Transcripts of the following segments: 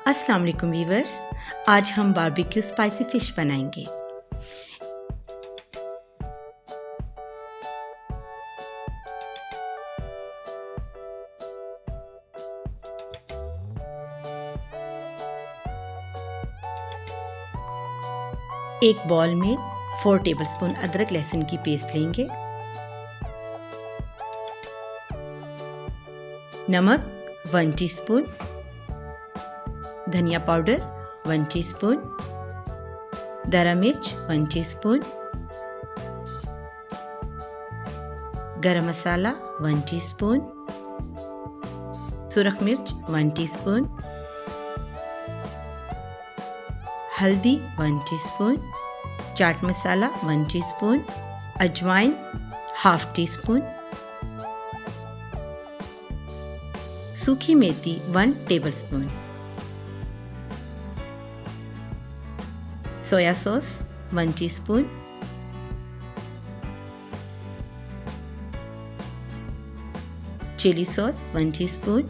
अस्सलाम वालेकुम वीवर्स, आज हम बारबेक्यू स्पाइसी फ़िश बनाएंगे। एक बॉल में 4 टेबलस्पून अदरक लहसुन की पेस्ट लेंगे। नमक 1 टीस्पून, धनिया पाउडर 1 टीस्पून, दरा मिर्च 1 टीस्पून, गरम मसाला 1 टीस्पून, सुरख मिर्च 1 टीस्पून, हल्दी 1 टीस्पून, चाट मसाला 1 टीस्पून, अजवाइन हाफ टीस्पून, सूखी मेथी 1 tablespoon, soya sauce 1 teaspoon, chilli sauce 1 teaspoon,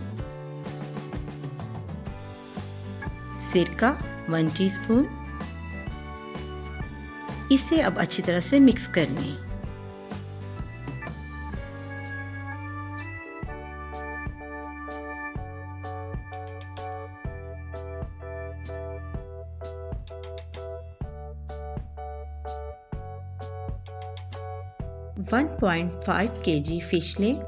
सिरका 1 टीस्पून। इसे अब अच्छी तरह से मिक्स कर लें। वन 1.5 kg फ़िश लें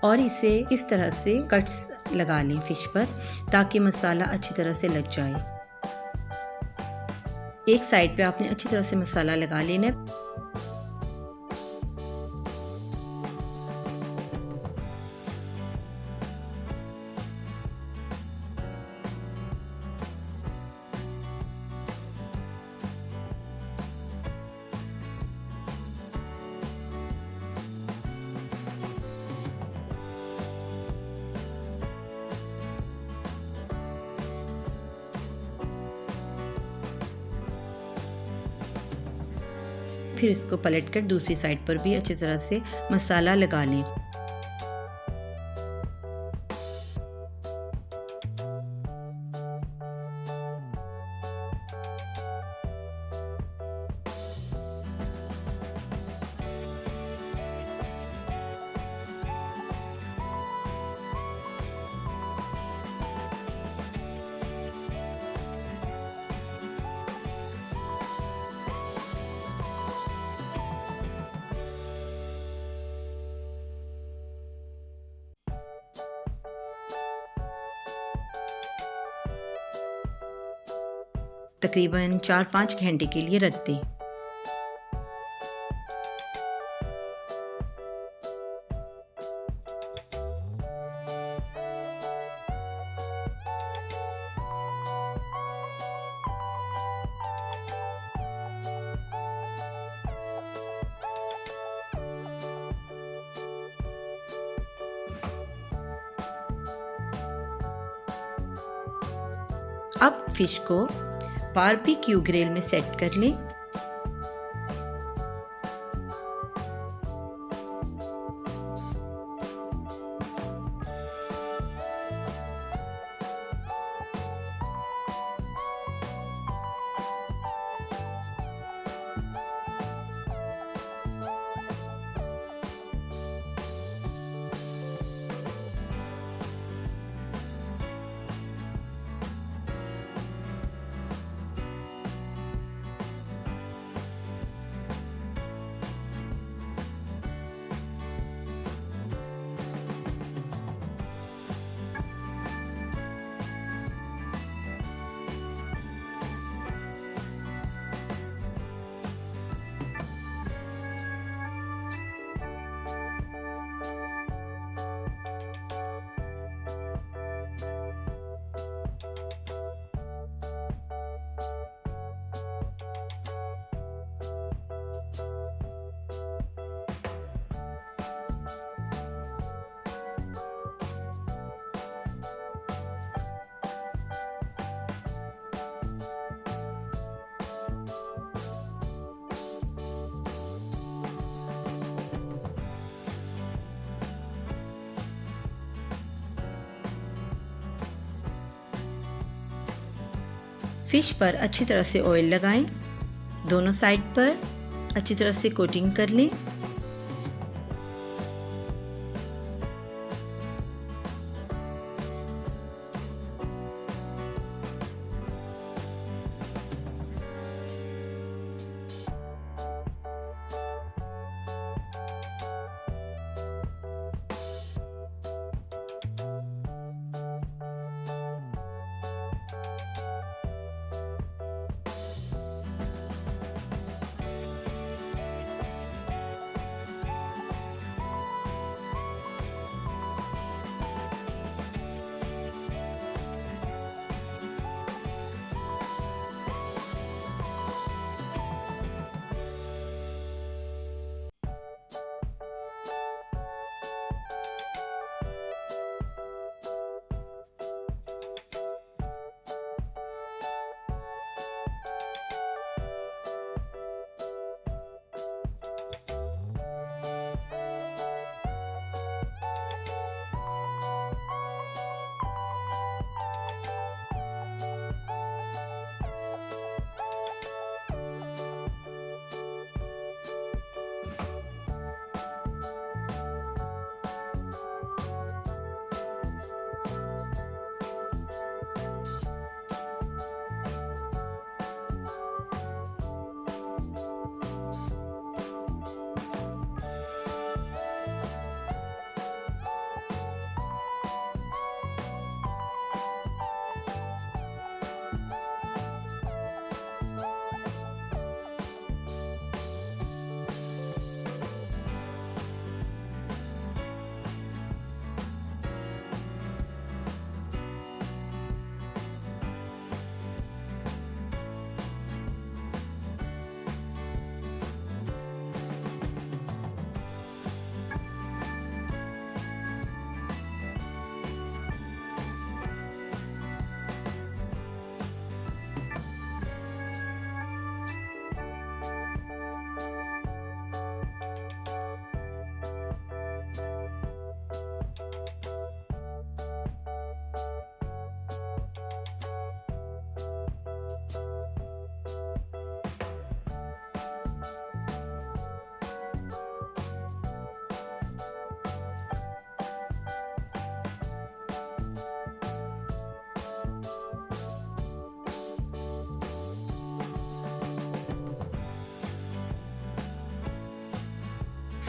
और इसे इस तरह से कट्स लगा लें फ़िश पर, ताकि मसाला अच्छी तरह से लग जाए। एक साइड पे आपने अच्छी तरह से मसाला लगा लेना है। फिर इसको पलटकर दूसरी साइड पर भी अच्छी तरह से मसाला लगा लें। तकरीबन 4-5 घंटे के लिए रख दें। अब फिश को बारबेक्यू ग्रिल में सेट कर लें। फ़िश पर अच्छी तरह से ऑयल लगाएं, दोनों साइड पर अच्छी तरह से कोटिंग कर लें।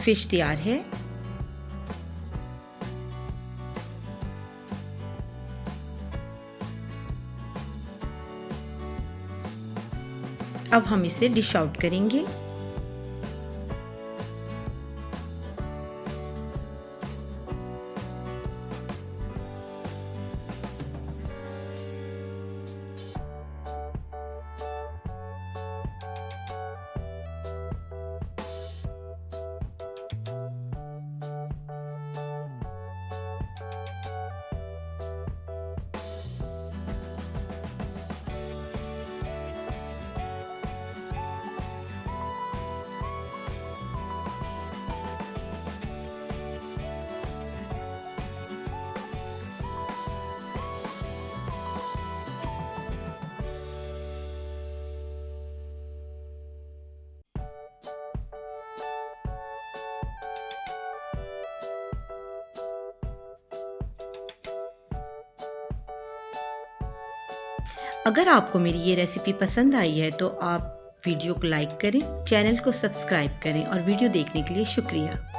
फ़िश तैयार है। अब हम इसे डिश आउट करेंगे। अगर आपको मेरी ये रेसिपी पसंद आई है तो आप वीडियो को लाइक करें, चैनल को सब्सक्राइब करें और वीडियो देखने के लिए शुक्रिया।